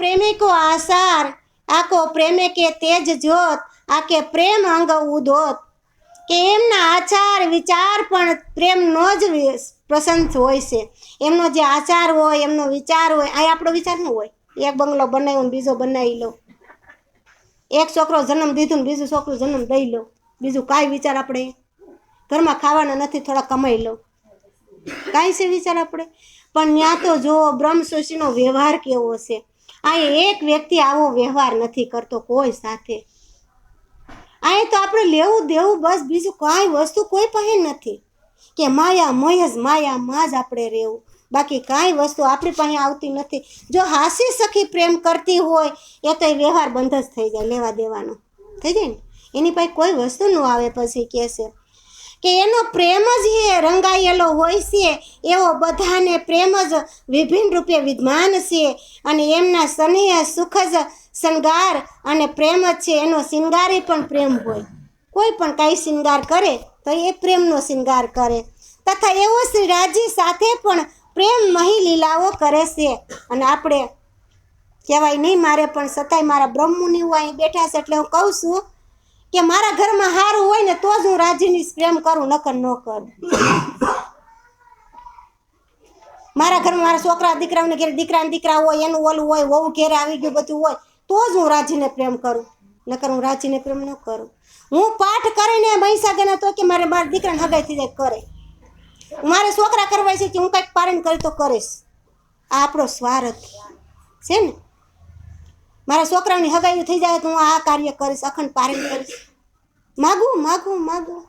प्रेमी को आसार आको प्रेमे के तेज जोत आके प्रेम अंग उदोत के एमना आचार विचार पण प्रेमनो ज प्रसंग होय छे। एमनो जे आचार होय एमनो विचार होय आ आपणो विचार न होय एक बंगलो बनाव्यो ने बीजो बनावी लो, एक छोकरो जन्म दीधो ने बीजो छोकरो जन्म दई लो, बीजું કાઈ વિચાર આપણે ઘરમાં ખાવાના નથી થોડા કમાઈ લો, કાઈ છે વિચાર આપણે? પણ ત્યાં તો જો બ્રહ્મસૃષ્ટિનો વ્યવહાર કેવો છે। આ એક વ્યક્તિ આવો વ્યવહાર નથી કરતો કોઈ સાથે। આ તો આપણે લેવું દેવું બસ, બીજું કાંઈ વસ્તુ કોઈ પાસે નથી કે માયા મોય જ માયામાં જ આપણે રહેવું, બાકી કાંઈ વસ્તુ આપણી પાસે આવતી નથી। જો હાસી સખી પ્રેમ કરતી હોય એ તો એ વ્યવહાર બંધ જ થઈ જાય, લેવા દેવાનો થઈ જાય ને, એની પાસે કોઈ વસ્તુ ન આવે। પછી કહેશે કે એનો પ્રેમ જ એ રંગાયેલો હોય છે, એવો બધાને પ્રેમ જ વિભિન્ન રૂપે વિદ્યમાન છે અને એમના સ્નેહ સુખ જ શણગાર અને પ્રેમ જ છે, એનો શિંગારી પણ પ્રેમ હોય। કોઈ પણ કાંઈ શિંગાર કરે તો એ પ્રેમનો શિંગાર કરે, તથા એવો શ્રીરાજી સાથે પણ પ્રેમ મહી લીલાઓ કરે છે। અને આપણે કહેવાય નહીં મારે પણ છતાંય મારા બ્રહ્મમુનિઓ અહીં બેઠા છે એટલે હું કહું છું કે મારા ઘરમાં સારું હોય ને તો જ હું રાજીની પ્રેમ કરું, નકર ન કરું। મારા ઘરમાં મારા છોકરા દીકરાઓને ઘેર દીકરા હોય, એનું ઓલું હોય, વહુ ઘેરે આવી ગયું બધું હોય તો જ હું રાજીને પ્રેમ કરું, નકર હું રાજીને પ્રેમ ન કરું। હું પાઠ કરીને મહીસાગરના તો કે મારા દીકરાને હગાઈ થઈ જાય કરે, મારે છોકરા કરવા છે કે હું કંઈક પારણ કરી તો કરીશ, આ આપણો સ્વાર્થ છે ને। મારા છોકરાની હગાઈ થઈ જાય તો હું આ કાર્ય કરીશ, અખંડ પારણ કરીશ, માગું માગું માગું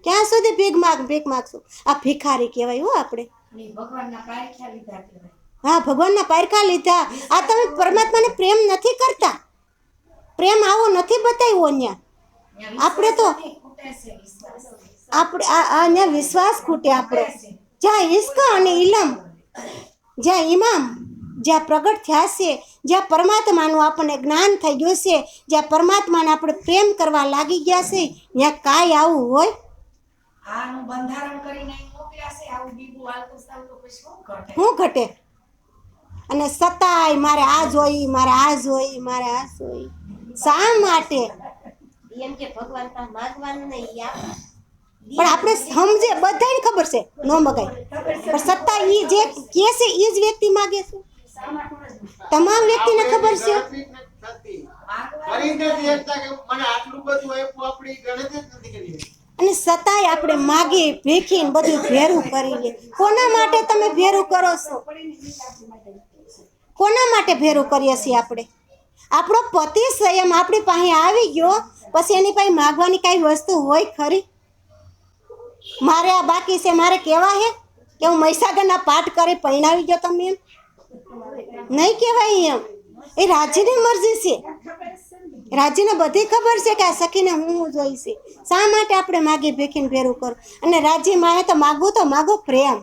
ક્યાં સુધી ભીખ માગશું? આ ભિખારી કહેવાય હો આપણે। હા, ભગવાનના પારખા લીધા। આ તમે પરમાત્માને પ્રેમ નથી કરતા, પ્રેમ આવો નથી બતાવ્યો અહીંયા આપણે તો, આપણે આ વિશ્વાસ ખૂટે આપણો। જ્યાં ઇશ્ક અને ઇલમ, જ્યાં ઇમામ જ્યાં પ્રગટ થયા છે, જ્યાં પરમાત્માનું આપણને જ્ઞાન થઈ ગયું છે, જ્યાં પરમાત્માને આપણે પ્રેમ કરવા લાગી ગયા છે, ત્યાં કાંઈ આવું હોય? આનું બંધારણ કરીને મોકલ્યા છે, આવું બીબુ હાલતું ચાલતું પછી શું ઘટે? અને સતાય મારે આ જોઈ, મારે આ જોઈ, મારે આ જોઈ, શા માટે? એમ કે ભગવાન પાસે માંગવાનું નહીં આપે, પણ આપણે સમજે બધાને ખબર છે નો મગાય, પણ સત્તા ઈ જે કહે છે ઈ જ વ્યક્તિ માગે છે, તમામ વ્યક્તિને ખબર છે। અને સતાય આપણે માગી ભીખીને બધું ભેરું કરી લે। કોના માટે તમે ભેરું કરો છો? કોના માટે ભેરું કરીએ છીએ આપણે? આપણો પતિ સ્વયં આપણી પાસે આવી ગયો પછી એની પાસે માગવાની કાંઈ વસ્તુ હોય ખરી? મારે આ બાકી છે, મારે કહેવા હે કે હું મહીસાગરના પાઠ કરી પરણાવી ગયો તમે એમ નહીં કહેવાય। એમ એ રાજીની મરજી છે, રાજીને બધી ખબર છે કે આ સખીને હું જોઈશે, શા માટે આપણે માગી ભીખીને ભેરું કરું? અને રાજી માએ તો માગો પ્રેમ,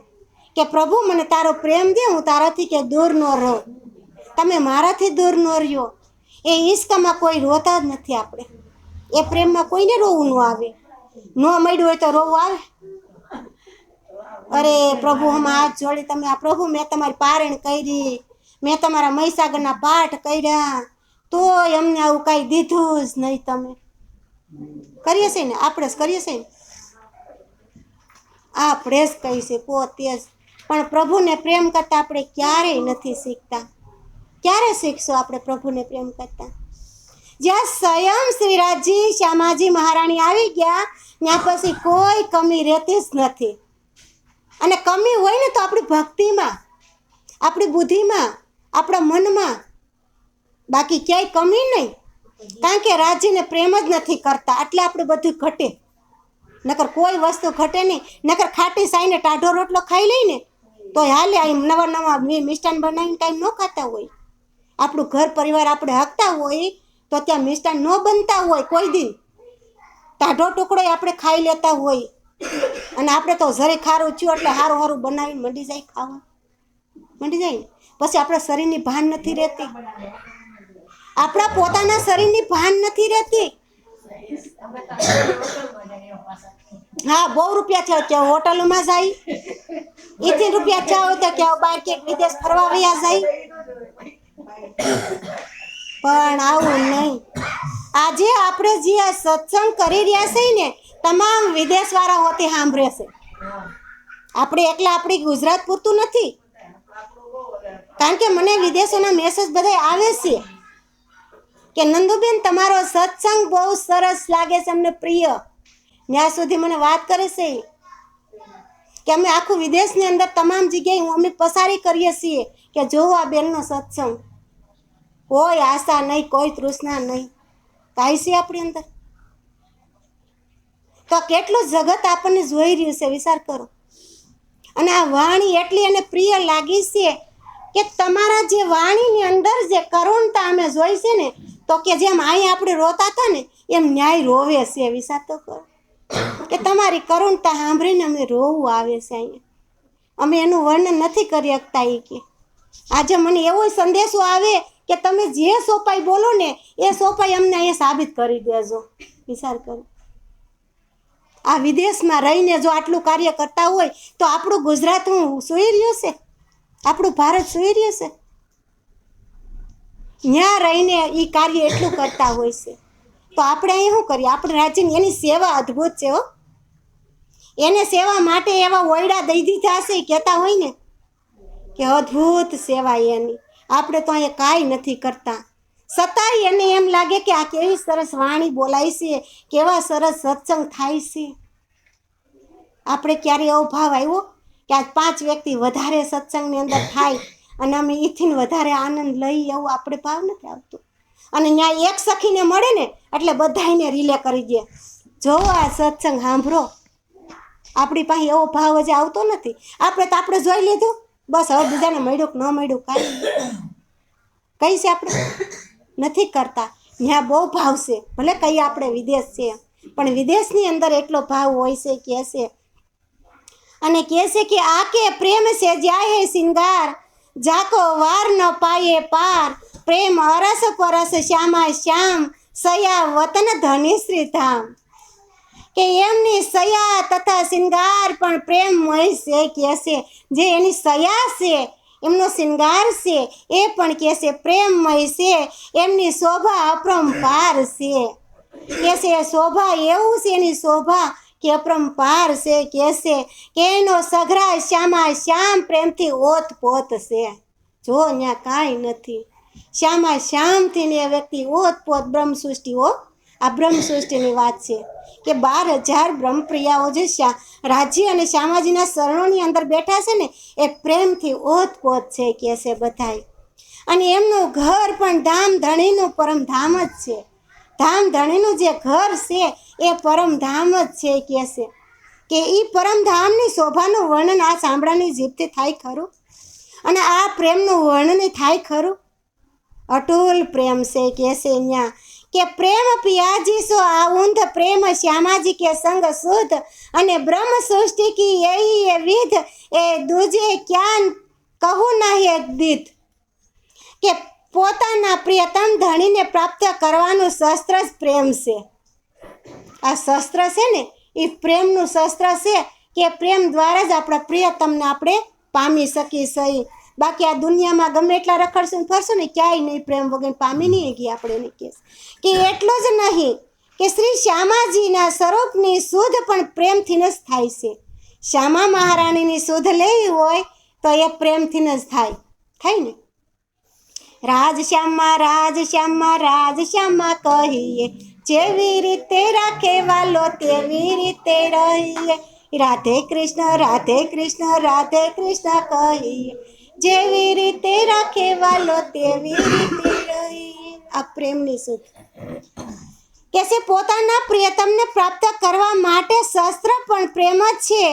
કે પ્રભુ મને તારો પ્રેમ દે, હું તારાથી કે દૂર ન રહું, તમે મારાથી દૂર ન રહ્યો। એ ઈશ્કમાં કોઈ રોતા જ નથી આપણે, એ પ્રેમમાં કોઈને રોવું ન આવે, ન મળ્યું હોય તો રોવું આવે? અરે પ્રભુ હમ હાથ જોડી, તમે આ પ્રભુ મેં તમારી પારણ કરી, મેં તમારા મહીસાગરના પાઠ કર્યા તોય અમને આવું કાંઈ દીધું જ નહીં। તમે કરીએ છે ને, આપણે જ કરીએ છે ને, આપણે જ કહી છે પોતે જ, પણ પ્રભુને પ્રેમ કરતા આપણે ક્યારેય નથી શીખતા। ક્યારે શીખશું આપણે પ્રભુને પ્રેમ કરતા? જ્યાં સ્વયં શ્રીરાજી શ્યામાજી મહારાણી આવી ગયા ત્યાં પછી કોઈ કમી રહેતી જ નથી। અને કમી હોય ને તો આપણી ભક્તિમાં, આપણી બુદ્ધિમાં, આપણા મનમાં, બાકી ક્યાંય કમી નહીં, કારણ કે રાજીને પ્રેમ જ નથી કરતા એટલે આપણે બધું ઘટે, નકર કોઈ વસ્તુ ઘટે નહીં। નકર ખાટી સાઈને ટાઢો રોટલો ખાઈ લઈને તો હાલે, અહીં નવા મિષ્ટાન બનાવીને કાંઈ ન ખાતા હોય, આપણું ઘર પરિવાર આપણે હકતા હોય તો ત્યાં મિષ્ટાન ન બનતા હોય કોઈ દી, ટાઢો ટુકડો આપણે ખાઈ લેતા હોય। અને આપણે તો જરી ખારું થયું એટલે સારું સારું બનાવીને મંડી જાય ખાવા, મંડી જાય ને પછી આપણા શરીરની ભાન નથી રહેતી, આપણા પોતાના શરીરની ભાન નથી રહેતી। હા, બહુ રૂપિયા થયા કે હોટલોમાં જાય, એથી રૂપિયા થયા હોય તો કે બહાર કે વિદેશ ફરવા વયા જાય, પણ આવું નહીં. આજે આપણે જે આ સત્સંગ કરી રહ્યા છીએ ને, તમામ વિદેશવાળા હોતી સાંભળે છે. આપણે એકલા આપણી ગુજરાત પૂરતું નથી, કારણ કે મને વિદેશોના મેસેજ બધા આવે છે કે નંદુબેન તમારો સત્સંગ બહુ સરસ લાગે છે, અમને પ્રિય. ત્યાં સુધી મને વાત કરે છે કે અમે આખું વિદેશની અંદર તમામ જગ્યાએ અમે પસારી કરીએ છીએ કે જોવો આ બેનનો સત્સંગ. કોઈ આશા નહીં, કોઈ તૃષ્ણા નહીં, કાંઈ છે આપણી અંદર. તો કેટલું જગત આપણને જોઈ રહ્યું છે, વિચાર કરો. અને આ વાણી એટલી એને પ્રિય લાગી છે કે તમારા જે વાણીની અંદર જે કરુણતા અમે જોઈ છે ને, તો કે જેમ અહીં આપણે રોતા હતા ને એમ ન્યાય રોવે છે. વિચાર તો કરો કે તમારી કરુણતા સાંભળીને અમને રોવું આવે છે અહીંયા. અમે એનું વર્ણન નથી કરી શકતા. એ કે આજે મને એવો સંદેશો આવે કે તમે જે સોપાઈ બોલો ને એ સોપાઈ અમને અહીંયા સાબિત કરી દેજો. વિચાર કરો, આ વિદેશમાં રહીને જો આટલું કાર્ય કરતા હોય તો આપણું ગુજરાત હું સૂઈ રહ્યું છે, આપણું ભારત સૂઈ રહ્યું છે. ત્યાં રહીને એ કાર્ય એટલું કરતા હોય છે, તો આપણે અહીં શું કરીએ? આપણે રાજ્યની એની સેવા અદ્ભુત છે હો. એને સેવા માટે એવા ઓયડા દઈ દીધા છે, કહેતા હોય ને કે અદ્ભુત સેવા એની. આપણે તો અહીંયા કાંઈ નથી કરતા, છતાંય એને એમ લાગે કે આ કેવી સરસ વાણી બોલાય છે, કેવા સરસ સત્સંગ થાય છે. આપણે ક્યારે એવો ભાવ આવ્યો કે આજ 5 વ્યક્તિ વધારે સત્સંગની અંદર થાય અને અમે એથી વધારે આનંદ લઈ, એવું આપણે ભાવ નથી આવતો. અને ત્યાં એક સખીને મળે ને એટલે બધાને રિલે કરી દે, જો આ સત્સંગ સાંભળો. આપણી પાસે એવો ભાવ હજી આવતો નથી. આપણે જોઈ લીધું, બસ હવે બીજાને મળ્યું કે ન મળ્યું કાંઈ કઈ છે, આપણે નથી કરતા. ત્યાં બહુ ભાવ છે, ભલે કહીએ આપણે વિદેશ છે, પણ વિદેશની અંદર એટલો ભાવ હોય છે કે છે. અને કહે છે કે આ કે પ્રેમ છે જાય હે સિંગાર, જાકો વાર ન પાયે પાર, પ્રેમ અરસ પરસ શ્યામા શ્યામ, સયા વતન ધની શ્રી ધામ. કે એમની સયા તથા શિંગાર પણ પ્રેમમય છે કે છે. જે એની સયા છે, એમનો શિંગાર છે, એ પણ કે છે પ્રેમમય છે. એમની શોભા અપરંપાર છે કે છે. શોભા એવું છે એની શોભા કે અપરંપાર છે કે છે. કે એનો સઘરા શ્યામા શ્યામ પ્રેમથી ઓત પોત છે. જો અહીંયા કાંઈ નથી, શ્યામા શ્યામથી ને એ વ્યક્તિ ઓત પોત બ્રહ્મ સૃષ્ટિ હો. આ બ્રહ્મ સૃષ્ટિની વાત છે કે 12,000 બ્રહ્મપ્રિયાઓ જે રાજ્ય અને શ્યામાજીના શરણોની અંદર બેઠા છે ને, એ પ્રેમથી ઓતપોત છે કે છે બધાય. અને એમનું ઘર પણ ધામધણીનું પરમધામ જ છે. ધામધણીનું જે ઘર છે એ પરમધામ જ છે કે છે. કે એ પરમધામની શોભાનું વર્ણન આ સાંભળાની જીભથી થાય ખરું? અને આ પ્રેમનું વર્ણન થાય ખરું? અટૂલ પ્રેમ છે કે છે અહીંયા. કે પ્રેમ પિયાજી સો આઉંધ પ્રેમ શ્યામાજી કે સંગ શુદ્ધ, અને બ્રહ્મ સૃષ્ટિ કી यही ये विध, એ દૂજે ક્યાં કહું નહીં એકદિત. કે પોતાના પ્રિયતમ ધણીને પ્રાપ્ત કરવાનું શસ્ત્ર જ પ્રેમ છે. આ શસ્ત્ર છે ને એ પ્રેમનું શસ્ત્ર છે કે પ્રેમ દ્વારા જ આપણા પ્રિયતમને આપણે પામી શકીએ. બાકી આ દુનિયામાં ગમે એટલા રખડશું ફરશું ને ક્યાંય નહીં પ્રેમ વગર પામી નહીં ગઈ આપણે. એને કે એટલું જ નહીં કે શ્રી શ્યામાજીના સ્વરૂપની શુદ્ધ પણ પ્રેમથી જ થાય છે. શ્યામા મહારાણીની શુદ્ધ લેવી હોય તો એ પ્રેમથી જ થાય ને. રાજશ્યામા રાજશ્યામા રાજશ્યામા કહીએ, જેવી રીતે રાખે વાલો તેવી રીતે રહીએ. રાધે કૃષ્ણ રાધે કૃષ્ણ રાધે કૃષ્ણ કહીએ, જેવી રીતે રાખે વાલો તેવી રીતે રહીએ. આ પ્રેમની શુદ્ધ કે છે. પોતાના પ્રિયતમને પ્રાપ્ત કરવા માટે શસ્ત્ર પણ પ્રેમ જ છે.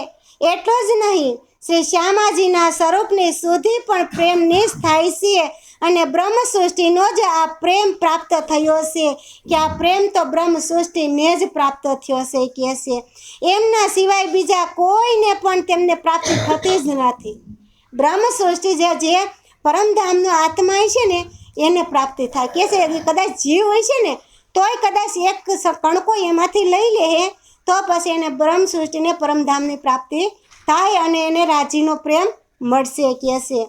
એટલું જ નહીં, શ્રી શ્યામાજીના સ્વરૂપની શુદ્ધિ પણ પ્રેમની જ થાય છે. અને બ્રહ્મ સૃષ્ટિનો જ આ પ્રેમ પ્રાપ્ત થયો છે. કે આ પ્રેમ તો બ્રહ્મ સૃષ્ટિને જ પ્રાપ્ત થયો છે કે છે. એમના સિવાય બીજા કોઈને પણ તેમને પ્રાપ્તિ થતી જ નથી. બ્રહ્મ સૃષ્ટિ જે પરમધામનો આત્મા છે ને એને પ્રાપ્તિ થાય કે છે. કદાચ જીવ હોય છે ને તોય કદાચ એક કણકો એમાંથી લઈ લે તો પછી એને બ્રહ્મ સૃષ્ટિને પરમધામની પ્રાપ્તિ થાય અને એને રાજીનો પ્રેમ મળશે કે છે.